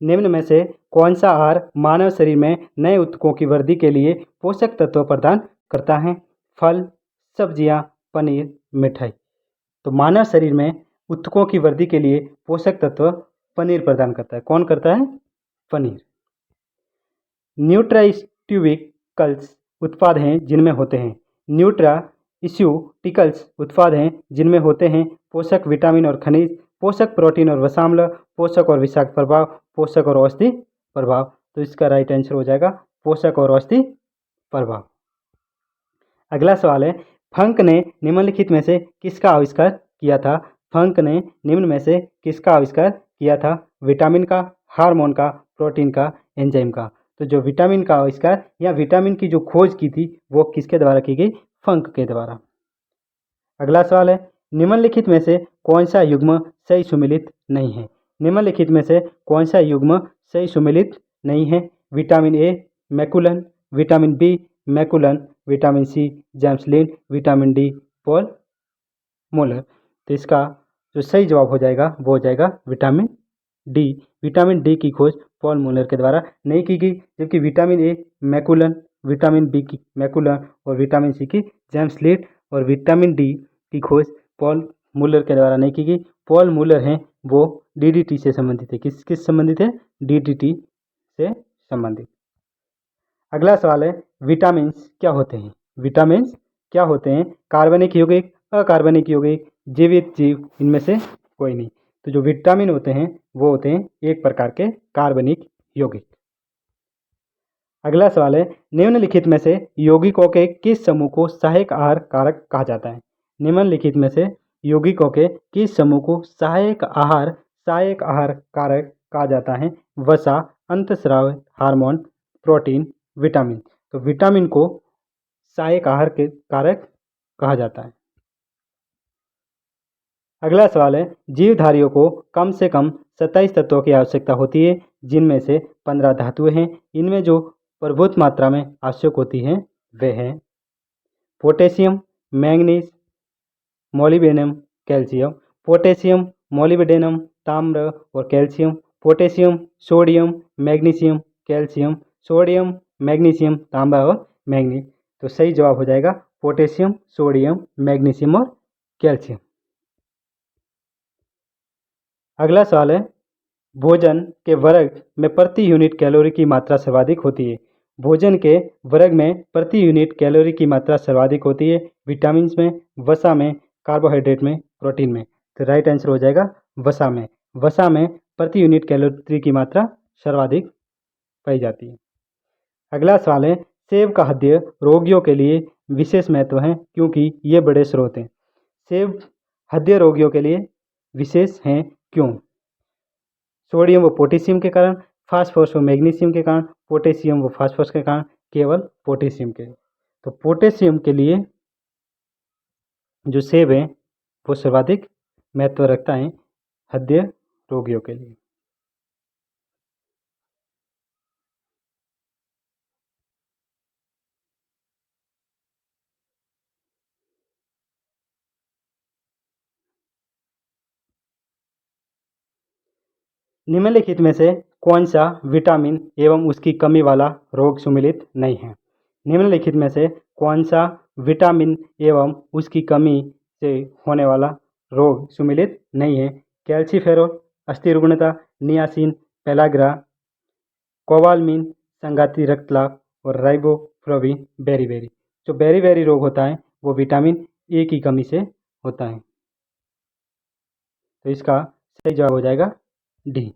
निम्न में से कौन सा आहार मानव शरीर में नए ऊतकों की वृद्धि के लिए पोषक तत्व प्रदान करता है? फल, सब्जियां, पनीर, मिठाई। तो मानव शरीर में ऊतकों की वृद्धि के लिए पोषक तत्व पनीर प्रदान करता है। कौन करता है? पनीर। न्यूट्रास्यूटिकल्स उत्पाद हैं जिनमें होते हैं न्यूट्रास्यूटिकल्स उत्पाद हैं जिनमें होते हैं पोषक विटामिन और खनिज, पोषक प्रोटीन और वसाम्ल, पोषक और विषाक्त प्रभाव, पोषक और औषधि प्रभाव। तो इसका राइट आंसर हो जाएगा पोषक और औषधि प्रभाव। अगला सवाल है, फंक ने निम्नलिखित में से किसका आविष्कार किया था? फंक ने निम्न में से किसका आविष्कार किया था? विटामिन का, हार्मोन का, प्रोटीन का, एंजाइम का। तो जो विटामिन का आविष्कार या विटामिन की जो खोज की थी वो किसके द्वारा की गई? फंक के द्वारा। अगला सवाल है, निम्नलिखित में से कौन सा युग्म सही सुमेलित नहीं है? निम्नलिखित में से कौन सा युग्म सही सुमेलित नहीं है? Vitamin A मैकुलन, vitamin B McCollum, vitamin C James Lind, vitamin D Paul Moller. तो इसका जो सही जवाब हो जाएगा वो हो जाएगा विटामिन डी। विटामिन डी की खोज पॉल मोलर के द्वारा नहीं की गई, जबकि विटामिन ए मैकुलन, विटामिन बी की मैकुलन और विटामिन सी की जेम्स लिंड और विटामिन डी की खोज पॉल मूलर के द्वारा नहीं की गई। पॉल मूलर हैं वो डीडीटी से संबंधित है। किस संबंधित है? डीडीटी से संबंधित। अगला सवाल है, विटामिन्स क्या होते हैं? विटामिन्स क्या होते हैं? कार्बनिक यौगिक, अकार्बनिक यौगिक, जीवित जीव, इनमें से कोई नहीं। तो जो विटामिन होते हैं वो होते हैं एक प्रकार के कार्बनिक यौगिक। अगला सवाल है, निम्नलिखित में से यौगिकों के किस समूह को सहायक आहार कारक कहा जाता है? निम्नलिखित में से यौगिकों के किस समूह को सहायक आहार कारक कहा जाता है? वसा, अंतःस्राव, हार्मोन, प्रोटीन, विटामिन। तो विटामिन को सहायक आहार के कारक कहा जाता है। अगला सवाल है, जीवधारियों को कम से कम 27 तत्वों की आवश्यकता होती है, जिनमें से 15 धातुएं हैं। इनमें जो प्रभुत मात्रा में आवश्यक होती हैं वे हैं potassium, manganese, molybdenum, calcium. Potassium, molybdenum, ताम्र और calcium. Potassium, sodium, magnesium, calcium. Sodium, magnesium, तांबा और मैंगनीज। तो सही जवाब हो जाएगा पोटेशियम, सोडियम, मैग्नीशियम और कैल्शियम। अगला सवाल है, भोजन के वर्ग में प्रति यूनिट कैलोरी की मात्रा सर्वाधिक होती है। भोजन के वर्ग में प्रति यूनिट कैलोरी की मात्रा सर्वाधिक होती है। विटामिन में, वसा में, कार्बोहाइड्रेट में, प्रोटीन में। तो राइट आंसर हो जाएगा वसा में। वसा में प्रति यूनिट कैलोरी की मात्रा सर्वाधिक पाई जाती है। अगला सवाल है, सेब का खाद्य रोगियों के लिए विशेष महत्व है क्योंकि ये बड़े स्रोत हैं। सेब हृदय रोगियों के लिए विशेष हैं क्यों? सोडियम व पोटेशियम के कारण, फास्फोरस व मैग्नीशियम के कारण, पोटेशियम व फास्फोरस के कारण, केवल पोटेशियम के। तो पोटेशियम के लिए जो सेब है वो सर्वाधिक महत्व रखता है हृदय रोगियों के लिए। निम्नलिखित में से कौन सा विटामिन एवं उसकी कमी वाला रोग सुमेलित नहीं है? निम्नलिखित में से कौन सा विटामिन एवं उसकी कमी से होने वाला रोग सुमेलित नहीं है? कैल्सीफेरॉल, अस्थि रुग्णता, नियासिन, पेलाग्रा, कोबालमिन, संघाती रक्तलाभ और राइबोफ्लाविन बेरीबेरी। जो बेरीबेरी रोग होता है वो विटामिन ए की कमी से होता है। तो इसका सही जवाब हो जाएगा डी।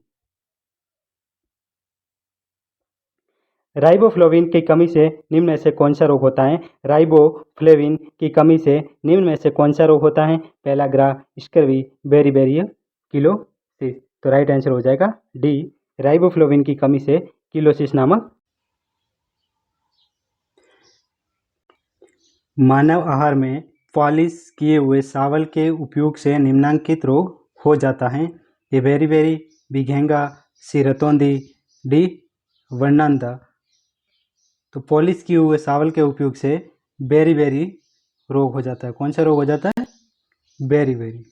राइबोफ्लाविन की कमी से निम्न में से कौन सा रोग होता है? राइबोफ्लाविन की कमी से निम्न में से कौन सा रोग होता है? Pellagra, scurvy, beriberi, cheilosis. तो राइट आंसर हो जाएगा डी, राइबोफ्लाविन की कमी से किलोसिस नामक। मानव आहार में पॉलिश किए हुए चावल के उपयोग से निम्नलिखित रोग हो जाता है। ए बेरीबेरी, बिघेंगा, सिरतोंदी, डी वर्णांधा। तो पॉलिश किए हुए चावल के उपयोग से बेरीबेरी रोग हो जाता है। कौन सा रोग हो जाता है? बेरीबेरी।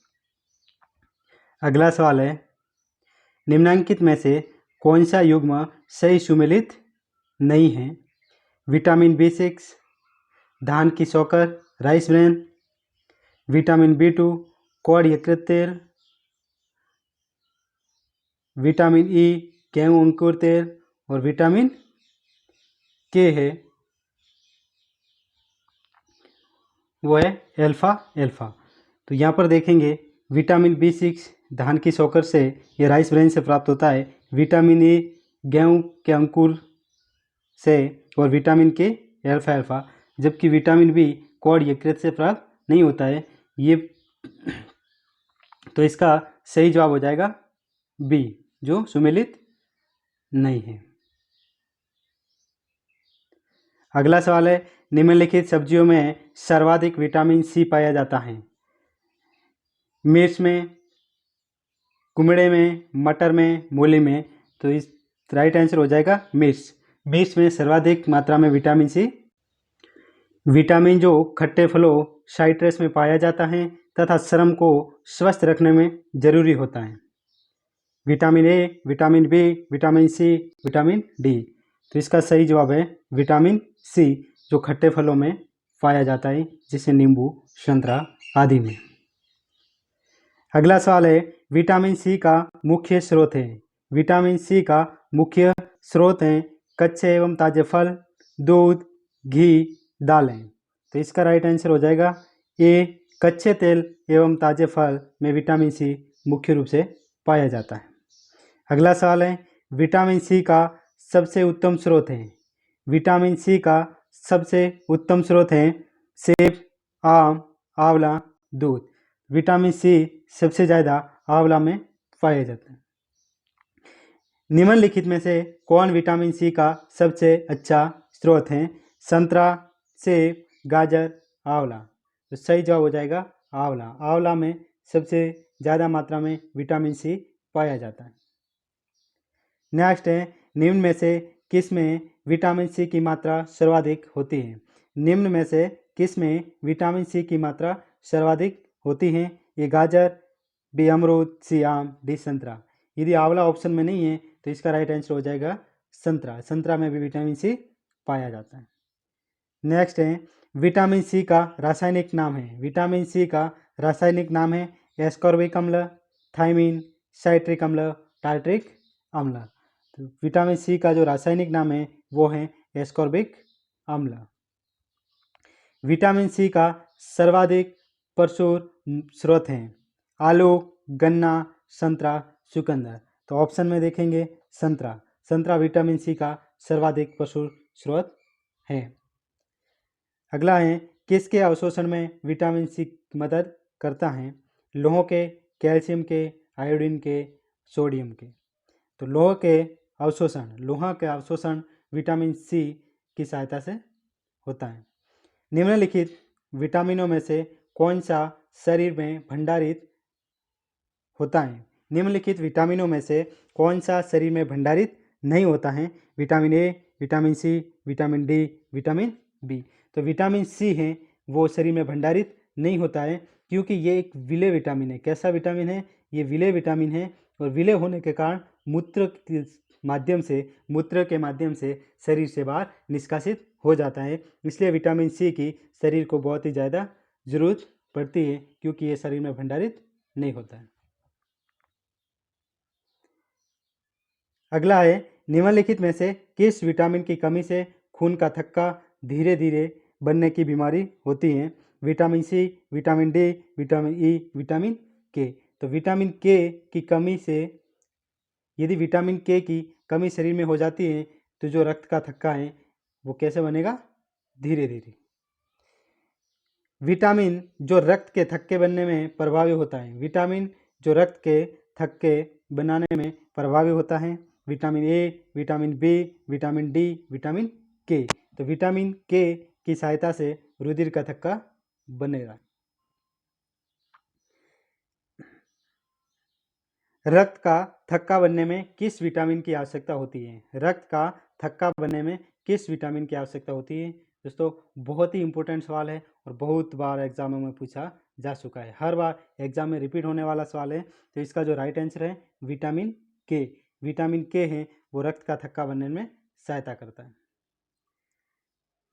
अगला सवाल है, निम्नलिखित में से कौन सा युग्म सही सुमेलित नहीं है? विटामिन B6, धान की शौकर, rice bran, vitamin B2, cod यकृत तेल, विटामिन E, गेहूं अंकुर तेल, और विटामिन के है वो है एल्फा एल्फा। तो यहाँ पर देखेंगे विटामिन B6 धान की शौकर से या राइस ब्रेन से प्राप्त होता है, विटामिन E गेहूं के अंकुर से, और विटामिन के एल्फा एल्फा, जबकि विटामिन बी कॉड यकृत से प्राप्त नहीं होता है ये। तो इसका सही जवाब हो जाएगा बी, जो सुमेलित नहीं है। अगला सवाल है, निम्नलिखित सब्जियों में सर्वाधिक विटामिन सी पाया जाता है? मिर्च में, कुमड़े में, मटर में, मूली में। तो इस राइट आंसर हो जाएगा मिर्च। मिर्च में सर्वाधिक मात्रा में विटामिन सी, विटामिन जो खट्टे फलों साइट्रस में पाया जाता है तथा चर्म को स्वस्थ रखने में जरूरी होता है। Vitamin A, vitamin B, vitamin C, vitamin D. तो इसका सही जवाब है विटामिन सी, जो खट्टे फलों में पाया जाता है, जैसे नींबू, संतरा आदि में। अगला सवाल है, विटामिन सी का मुख्य स्रोत है? विटामिन सी का मुख्य स्रोत हैं कच्चे एवं ताजे फल, दूध, घी, दालें। तो इसका राइट आंसर हो जाएगा ए, कच्चे तेल एवं ताजे फल में विटामिन सी मुख्य रूप से पाया जाता है। अगला सवाल है, विटामिन सी का सबसे उत्तम स्रोत है? विटामिन सी का सबसे उत्तम स्रोत है सेब, आम, आंवला, दूध। विटामिन सी सबसे ज़्यादा आंवला में पाया जाता है। निम्नलिखित में से कौन विटामिन सी का सबसे अच्छा स्रोत है? संतरा, सेब, गाजर, आंवला। तो सही जवाब हो जाएगा आंवला। आंवला में सबसे ज़्यादा मात्रा में विटामिन सी पाया जाता है। नेक्स्ट है, निम्न में से किस में विटामिन सी की मात्रा सर्वाधिक होती है? निम्न में से किस में विटामिन सी की मात्रा सर्वाधिक होती है? ए गाजर, बी अमरूद, सी आम, डी संतरा। यदि आंवला ऑप्शन में नहीं है तो इसका राइट आंसर हो जाएगा संतरा। संतरा में भी विटामिन सी पाया जाता है। नेक्स्ट है, विटामिन सी का रासायनिक नाम है? विटामिन सी का रासायनिक नाम है एस्कॉर्बिक अम्ल, थायमिन, साइट्रिक अम्ल, टार्ट्रिक अम्ल। तो विटामिन सी का जो रासायनिक नाम है वो है एस्कॉर्बिक अम्ल। विटामिन सी का सर्वाधिक प्रचुर स्रोत हैं आलू, गन्ना, संतरा, चुकंदर। तो ऑप्शन में देखेंगे संतरा। संतरा विटामिन सी का सर्वाधिक प्रचुर स्रोत है। अगला है, किसके अवशोषण में विटामिन सी मदद करता है? लोह के, कैल्शियम के, आयोडीन के, सोडियम के। तो लोह के अवशोषण विटामिन सी की सहायता से होता है। निम्नलिखित विटामिनों में से कौन सा शरीर में भंडारित होता है? निम्नलिखित विटामिनों में से कौन सा शरीर में भंडारित नहीं होता है? Vitamin A, vitamin C, vitamin D, vitamin B. तो विटामिन सी है वो शरीर में भंडारित नहीं होता है, क्योंकि ये एक विलेय विटामिन है। कैसा विटामिन है? ये विलेय विटामिन है, और विलेय होने के कारण मूत्र के माध्यम से शरीर से बाहर निष्कासित हो जाता है। इसलिए विटामिन सी की शरीर को बहुत ही ज़्यादा ज़रूरत पड़ती है, क्योंकि ये शरीर में भंडारित नहीं होता है। अगला है, निम्नलिखित में से किस विटामिन की कमी से खून का थक्का धीरे धीरे बनने की बीमारी होती है? Vitamin C, vitamin D, vitamin E, vitamin K. तो विटामिन के की कमी से, यदि विटामिन के की कमी शरीर में हो जाती है तो जो रक्त का थक्का है वो कैसे बनेगा? धीरे धीरे। विटामिन जो रक्त के थक्के बनने में प्रभावी होता है, विटामिन जो रक्त के थक्के बनाने में प्रभावी होता है, vitamin A, vitamin B, vitamin D, vitamin K. तो विटामिन के की सहायता से रुधिर का थक्का बनेगा। रक्त का थक्का बनने में किस विटामिन की आवश्यकता होती है? रक्त का थक्का बनने में किस विटामिन की आवश्यकता होती है? दोस्तों, बहुत ही इंपॉर्टेंट सवाल है और बहुत बार एग्जामों में पूछा जा चुका है। हर बार एग्जाम में रिपीट होने वाला सवाल है। तो इसका जो राइट आंसर है विटामिन के। विटामिन के है वो रक्त का थक्का बनने में सहायता करता है।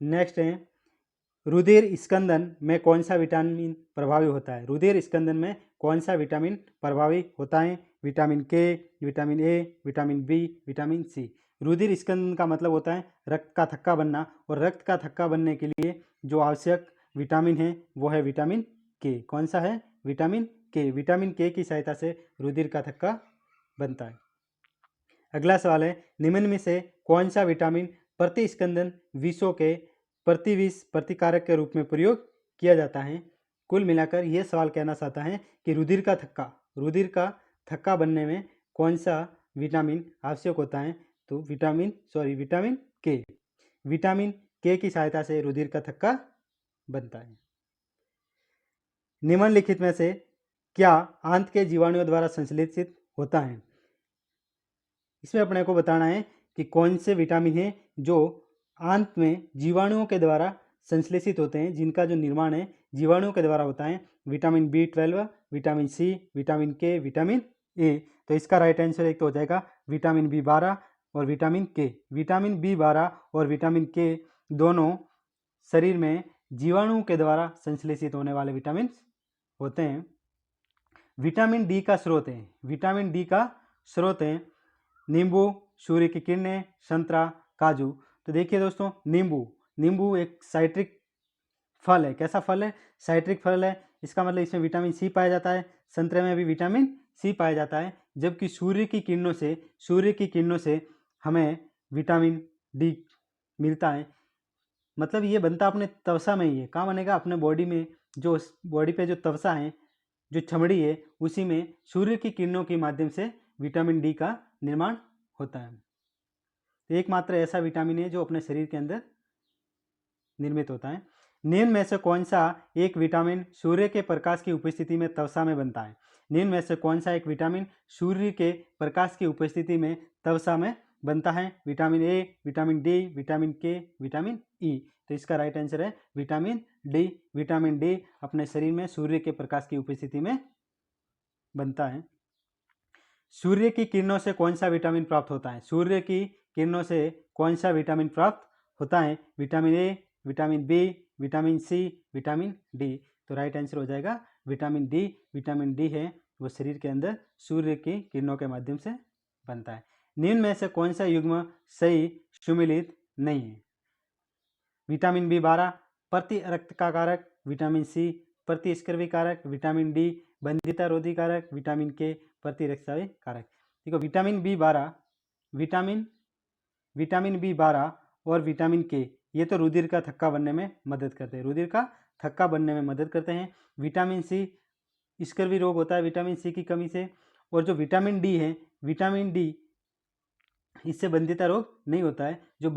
नेक्स्ट है रुधिर स्कंदन में कौन सा विटामिन प्रभावी होता है? रुधिर स्कंदन में कौन सा विटामिन प्रभावी होता है? Vitamin K, vitamin A, vitamin B, vitamin C. रुधिर स्कंदन का मतलब होता है रक्त का थक्का बनना, और रक्त का थक्का बनने के लिए जो आवश्यक विटामिन है वो है विटामिन के। कौन सा है? Vitamin K. विटामिन के की सहायता से रुधिर का थक्का बनता है। अगला सवाल है निम्न में से कौन सा विटामिन प्रतिस्कंदन विषों के प्रतिविष प्रतिकारक के रूप में प्रयोग किया जाता है? कुल मिलाकर यह सवाल कहना चाहता है कि रुधिर का थक्का बनने में कौन सा विटामिन आवश्यक होता है? तो विटामिन के। विटामिन के की सहायता से रुधिर का थक्का बनता है। निम्नलिखित में से क्या आंत के जीवाणुओं द्वारा संश्लेषित होता है? इसमें अपने को बताना है कि कौन से विटामिन हैं जो आंत में जीवाणुओं के द्वारा संश्लेषित होते हैं, जिनका जो निर्माण है जीवाणुओं के द्वारा होता है। Vitamin B12, vitamin C, vitamin K, vitamin A. तो इसका राइट आंसर एक तो हो जाएगा विटामिन B12 और विटामिन के। विटामिन B12 और विटामिन के दोनों शरीर में जीवाणुओं के द्वारा संश्लेषित होने वाले विटामिन होते हैं। विटामिन डी का स्रोत है, विटामिन डी का स्रोत है नींबू, सूर्य की किरणें, संतरा, काजू। तो देखिए दोस्तों, नींबू एक साइट्रिक फल है। कैसा फल है? साइट्रिक फल है। इसका मतलब इसमें विटामिन सी पाया जाता है। संतरे में भी विटामिन सी पाया जाता है। जबकि सूर्य की किरणों से हमें विटामिन डी मिलता है। मतलब ये बनता अपने त्वचा में ही है। कहाँ बनेगा? अपने बॉडी में, जो बॉडी पे जो त्वचा है, जो चमड़ी है, उसी में सूर्य की किरणों के माध्यम से विटामिन डी का निर्माण होता है। तो एकमात्र ऐसा विटामिन है जो अपने शरीर के अंदर निर्मित होता है। निम्न में से कौन सा एक विटामिन सूर्य के प्रकाश की उपस्थिति में त्वचा में बनता है? निम्न में से कौन सा एक विटामिन सूर्य के प्रकाश की उपस्थिति में त्वचा में बनता है? Vitamin A, vitamin D, vitamin K, vitamin E. तो इसका राइट आंसर है विटामिन डी। विटामिन डी अपने शरीर में सूर्य के प्रकाश की उपस्थिति में बनता है। सूर्य की किरणों से कौन सा विटामिन प्राप्त होता है? सूर्य की किरणों से कौन सा विटामिन प्राप्त होता है? Vitamin A, vitamin B, vitamin C, vitamin D. तो राइट आंसर हो जाएगा विटामिन डी। विटामिन डी है वो शरीर के अंदर सूर्य की किरणों के माध्यम से बनता है। निम्न में से कौन सा युग्म सही सुमेलित नहीं है? विटामिन B12 प्रति रक्त का कारक, विटामिन सी प्रतिस्कर्वी कारक, विटामिन डी बंधिता रोधी कारक, विटामिन के प्रति रक्तस्रावी कारक। देखो, विटामिन B12 और विटामिन के ये तो रुधिर का थक्का बनने में मदद करते हैं। विटामिन सी स्कर्वी रोग होता है विटामिन सी की कमी से। और जो विटामिन डी है, विटामिन डी इससे बंध्यता रोग नहीं होता है। जो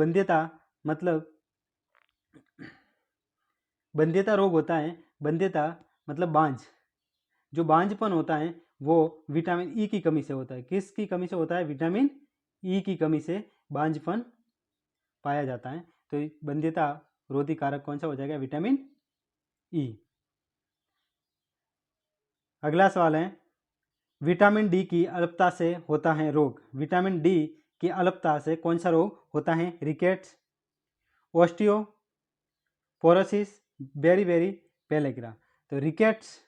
बंध्यता रोग होता है, बंध्यता मतलब बांझ, जो बांझपन होता है वो विटामिन ई की कमी से होता है। किसकी कमी से होता है? विटामिन ई की कमी से बांझपन पाया जाता है। तो बंध्यता रोधी कारक कौन सा हो जाएगा? Vitamin E. अगला सवाल है विटामिन डी की अल्पता से होता है रोग। विटामिन डी की अल्पता से कौन सा रोग होता है? Rickets, osteoporosis, beri pellagra. तो रिकेट्स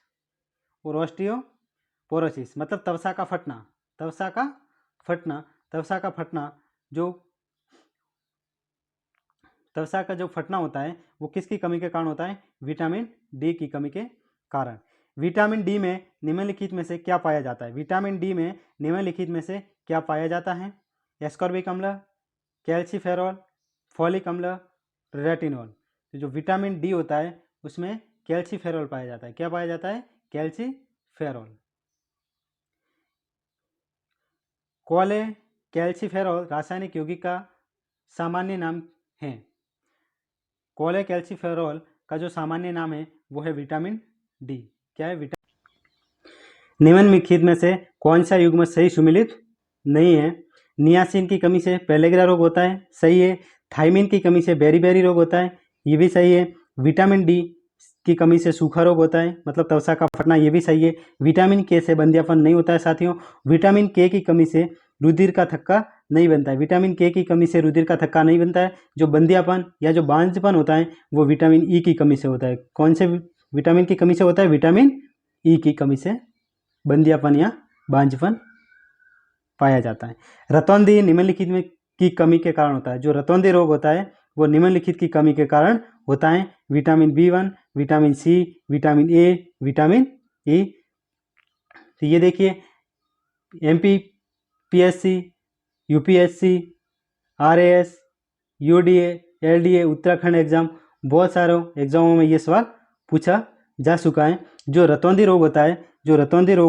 और ऑस्टियोपोरोसिस मतलब त्वचा का फटना, जो त्वचा का जो फटना होता है वो किसकी कमी के कारण होता है? विटामिन डी की कमी के कारण। विटामिन डी में निम्नलिखित में से क्या पाया जाता है? विटामिन डी में निम्नलिखित में से क्या पाया जाता है? एस्कॉर्बिक अम्ल, कैल्सीफेरॉल, फॉलिक अम्ल, रेटिनॉल। तो जो विटामिन डी होता है उसमें कैल्सीफेरॉल पाया जाता है। क्या पाया जाता है? कैल्सीफेरॉल। कोले कैल्सीफेरॉल रासायनिक यौगिक का सामान्य नाम है। कोले कैल्सीफेरॉल का जो सामान्य नाम है वो है विटामिन डी। क्या है? निम्नलिखित में से कौन सा युग्म सही सुमेलित नहीं है? नियासिन की कमी से पेलेग्रा रोग होता है, सही है। थाइमिन की कमी से बेरी रोग होता है, ये भी सही है। विटामिन डी की कमी से सूखा रोग होता है मतलब त्वचा का फटना, ये भी सही है। विटामिन के से बंध्यापन नहीं होता है साथियों। विटामिन के की कमी से रुधिर का थक्का नहीं बनता है। विटामिन के की कमी से रुधिर का थक्का नहीं बनता है। जो बंदियापन या जो बांझपन होता है वो विटामिन ई की कमी से होता है। कौन से विटामिन की कमी से होता है? विटामिन ई की कमी से बंदियापन या बांझपन पाया जाता है। रतौंधी निम्नलिखित में की कमी के कारण होता है। जो रतौंधी रोग होता है वो निम्नलिखित की कमी के कारण होता है। Vitamin B1, vitamin C, vitamin A, vitamin E. तो ये देखिए MPPSC, UPSC, RAS, UDA, LDA, Uttarakhand exam, बहुत सारे एग्जामों में ये सवाल पूछा जा चुका है। जो रतौंधी रोग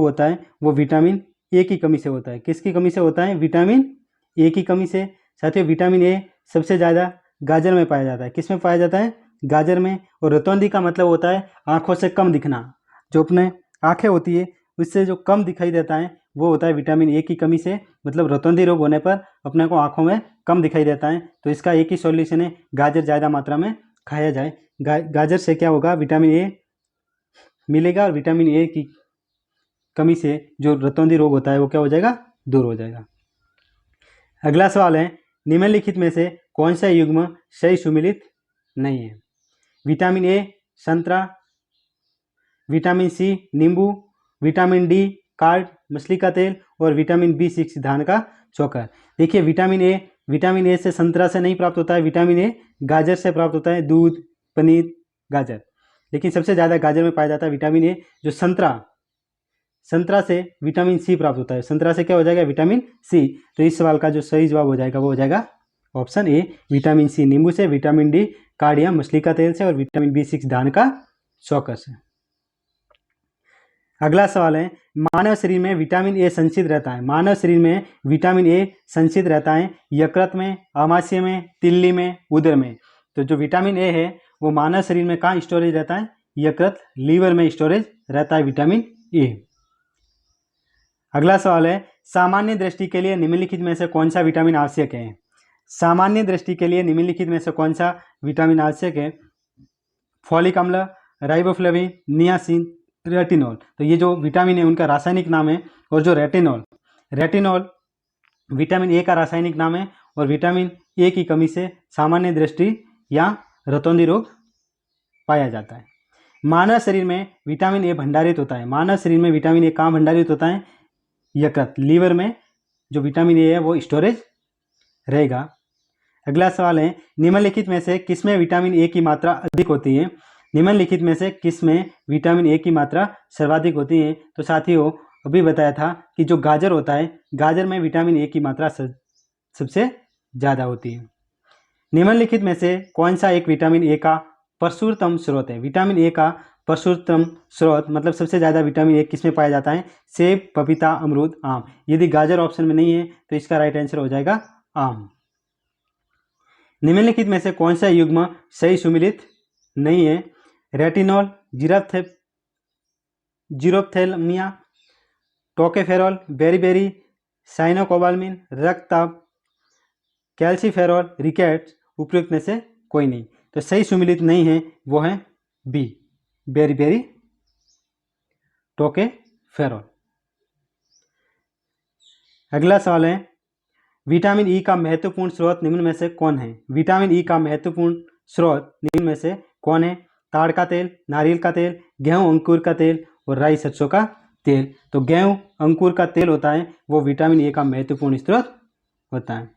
होता है वो विटामिन ए की कमी से होता है। किसकी कमी से होता है? विटामिन ए की कमी से। साथियों विटामिन ए सबसे ज़्यादा गाजर में पाया जाता है। किस में पाया जाता है? गाजर में। और रतौंधी का मतलब होता है आँखों से कम दिखना। जो अपने आँखें होती है उससे जो कम दिखाई देता है वो होता है विटामिन ए की कमी से। मतलब रतौंधी रोग होने पर अपने को आँखों में कम दिखाई देता है। तो इसका एक ही सॉल्यूशन है, गाजर ज़्यादा मात्रा में खाया जाए। गाजर से क्या होगा? विटामिन ए मिलेगा और विटामिन ए की कमी से जो रतौंधी रोग होता है वो क्या हो जाएगा? दूर हो जाएगा। अगला सवाल है, निम्नलिखित में से कौन सा युग्म सही सुमेलित नहीं है? विटामिन ए संतरा, विटामिन सी नींबू, विटामिन डी कार्ड मछली का तेल और विटामिन B6 धान का चोकर। देखिए विटामिन ए से संतरा से नहीं प्राप्त होता है। विटामिन ए गाजर से प्राप्त होता है, दूध, पनीर, गाजर। लेकिन सबसे ज़्यादा गाजर में पाया जाता है विटामिन ए। जो संतरा से विटामिन सी प्राप्त होता है। संतरा से क्या हो जाएगा? Vitamin C. तो इस सवाल का जो सही जवाब हो जाएगा वो हो जाएगा ऑप्शन ए, विटामिन सी नींबू से, विटामिन डी कार्डियम मछली का तेल से और विटामिन B6 धान का चोकर से। अगला सवाल है, मानव शरीर में विटामिन ए संचित रहता है। मानव शरीर में विटामिन ए संचित रहता है यकृत में, आमाशय में, तिल्ली में, उदर में। तो जो विटामिन ए है वो मानव शरीर में कहाँ स्टोरेज रहता है? यकृत, लीवर में स्टोरेज रहता है विटामिन ए। अगला सवाल है, सामान्य दृष्टि के लिए निम्नलिखित में से कौन सा विटामिन आवश्यक है? सामान्य दृष्टि के लिए निम्नलिखित में से कौन सा विटामिन आवश्यक है? फॉलिक अम्ल, राइबोफ्लेविन, नियासिन, रेटिनॉल। तो ये जो विटामिन है उनका रासायनिक नाम है। और जो रेटिनॉल विटामिन ए का रासायनिक नाम है। और विटामिन ए की कमी से सामान्य दृष्टि या रतौंधी रोग पाया जाता है। मानव शरीर में विटामिन ए भंडारित होता है। मानव शरीर में विटामिन ए कहाँ भंडारित होता है? यकृत, लीवर में जो विटामिन ए है वो स्टोरेज रहेगा। अगला सवाल है, निम्नलिखित में से किसमें विटामिन ए की मात्रा अधिक होती है? निम्नलिखित में से किसमें विटामिन ए की मात्रा सर्वाधिक होती है? तो साथियों अभी बताया था कि जो गाजर होता है, गाजर में विटामिन ए की मात्रा सबसे ज़्यादा होती है। निम्नलिखित में से कौन सा एक विटामिन ए का प्रचुरतम स्रोत है? विटामिन ए का प्रचुरतम स्रोत मतलब सबसे ज़्यादा विटामिन ए किसमें पाया जाता है? सेब, पपीता, अमरूद, आम। यदि गाजर ऑप्शन में नहीं है तो इसका राइट आंसर हो जाएगा आम। निम्नलिखित में से कौन सा युग्म सही सुमेलित नहीं है? रेटिनॉल, जीरोप्थेल्मिया, टोकेफेरॉल, बेरीबेरी, साइनोकोबाल्मिन, रक्तचाप, कैल्सीफेरॉल, रिकेट्स। उपयुक्त में से कोई नहीं। तो सही सुमेलित नहीं है वो है बी, बेरीबेरी, टोकेफेरॉल। अगला सवाल है, विटामिन ई का महत्वपूर्ण स्रोत निम्न में से कौन है? विटामिन ई का महत्वपूर्ण स्रोत निम्न में से कौन है? ताड़ का तेल, नारियल का तेल, गेहूं अंकुर का तेल और राई सरसों का तेल। तो गेहूं अंकुर का तेल होता है वो विटामिन ए का महत्वपूर्ण स्रोत होता है।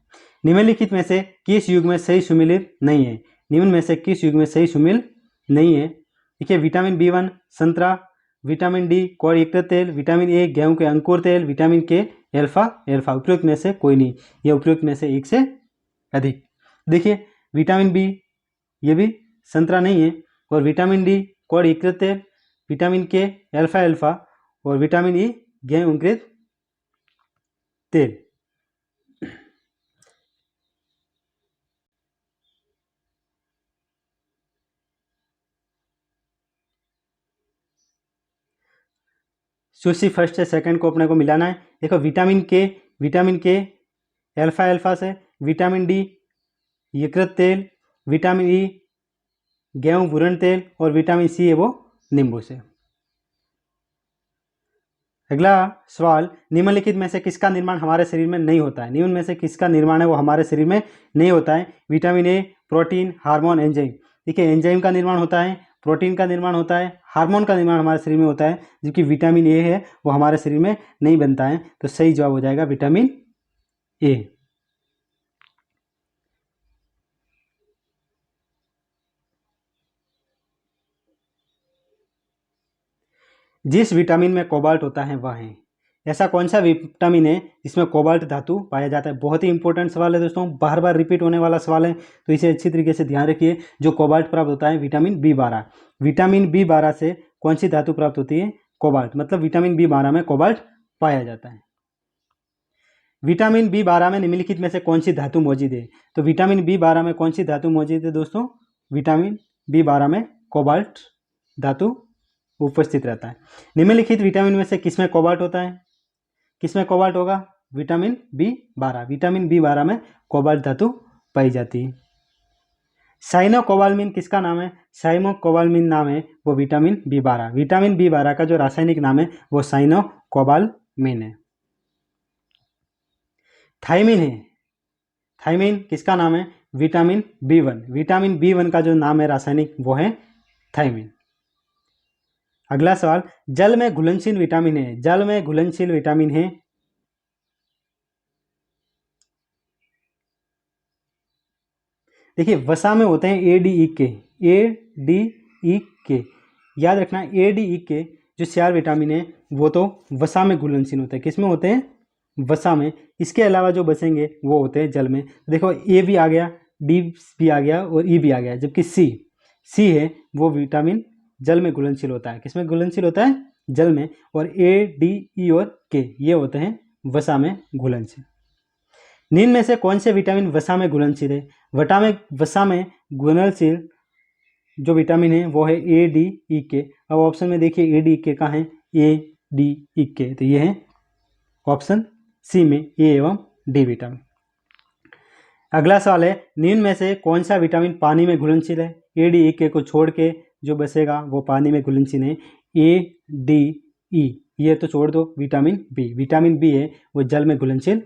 निम्नलिखित में से किस युग में सही सुमेलित नहीं है? निम्न में से किस युग में सही सुमेल नहीं है? देखिए विटामिन B1 संतरा, विटामिन डी कोड़ तेल, विटामिन ए गेहूं के अंकुर तेल, विटामिन के अल्फा। उपयुक्त में से कोई नहीं। यह उपयुक्त में से एक से अधिक। देखिए विटामिन बी ये भी संतरा नहीं है। और विटामिन डी कोड़ तेल, विटामिन के अल्फा और विटामिन ई गेहूं अंकुरित तेल। सूची फर्स्ट से सेकंड को अपने को मिलाना है। देखो विटामिन के अल्फा से, विटामिन डी यकृत तेल, विटामिन ई गेहूं भूरण तेल और विटामिन सी है वो नींबू से। अगला सवाल, निम्नलिखित में से किसका निर्माण हमारे शरीर में नहीं होता है? निम्न में से किसका निर्माण है वो हमारे शरीर में नहीं होता है? विटामिन ए, प्रोटीन, हार्मोन, एंजाइम। देखिए एंजाइम का निर्माण होता है, प्रोटीन का निर्माण होता है, हार्मोन का निर्माण हमारे शरीर में होता है, जबकि विटामिन ए है वो हमारे शरीर में नहीं बनता है। तो सही जवाब हो जाएगा विटामिन ए। जिस विटामिन में कोबाल्ट होता है वह है, ऐसा कौन सा विटामिन है जिसमें कोबाल्ट धातु पाया जाता है? बहुत ही इंपॉर्टेंट सवाल है दोस्तों, बार बार रिपीट होने वाला सवाल है, तो इसे अच्छी तरीके से ध्यान रखिए। जो कोबाल्ट प्राप्त होता है विटामिन बी 12, विटामिन बी 12 से कौन सी धातु प्राप्त होती है? कोबाल्ट, मतलब विटामिन बी 12 में कोबाल्ट पाया जाता है। विटामिन बी 12 में निम्नलिखित में से कौन सी धातु मौजूद है? तो विटामिन बी 12 में कौन सी धातु मौजूद है दोस्तों? विटामिन बी 12 में कोबाल्ट धातु उपस्थित रहता है। निम्नलिखित विटामिन में से किसमें कोबाल्ट होता है? किसमें कोबाल्ट होगा? विटामिन बी 12, विटामिन बी 12 में कोबाल्ट धातु पाई जाती है। साइनोकोबाल्मिन किसका नाम है? साइनोकोबाल्मिन नाम है वो विटामिन बी 12, विटामिन बी 12 का जो रासायनिक नाम है वो साइनोकोबाल्मिन है। थायमिन है, थायमिन किसका नाम है? विटामिन बी 1, विटामिन बी 1 का जो नाम है रासायनिक वो है थायमिन। अगला सवाल, जल में घुलनशील विटामिन है, जल में घुलनशील विटामिन है। देखिए वसा में होते हैं ए डी ई के, ए डी ई के, याद रखना ए डी ई के जो 4 विटामिन है वो तो वसा में घुलनशील होते हैं। किसमें होते हैं? वसा में। इसके अलावा जो बचेंगे वो होते हैं जल में। देखो ए भी आ गया, डी भी आ गया और ई भी आ गया, जबकि सी है वो विटामिन जल में घुलनशील होता है। किसमें घुलनशील होता है? जल में। और ए डी ई और के ये होते हैं वसा में घुलनशील। निम्न में से कौन से विटामिन वसा में घुलनशील है? वसा में घुलनशील जो विटामिन है वो है ए डी ई के। अब ऑप्शन में देखिए ए डी ई के कहाँ है? ए डी ई के, तो ये है ऑप्शन सी में ए एवं डी विटामिन। अगला सवाल है, निम्न में से कौन सा विटामिन पानी में घुलनशील है? ए डी ई के को छोड़ के जो बचेगा वो पानी में घुलनशील है। ए डी ई ये तो छोड़ दो, विटामिन बी है वो जल में घुलनशील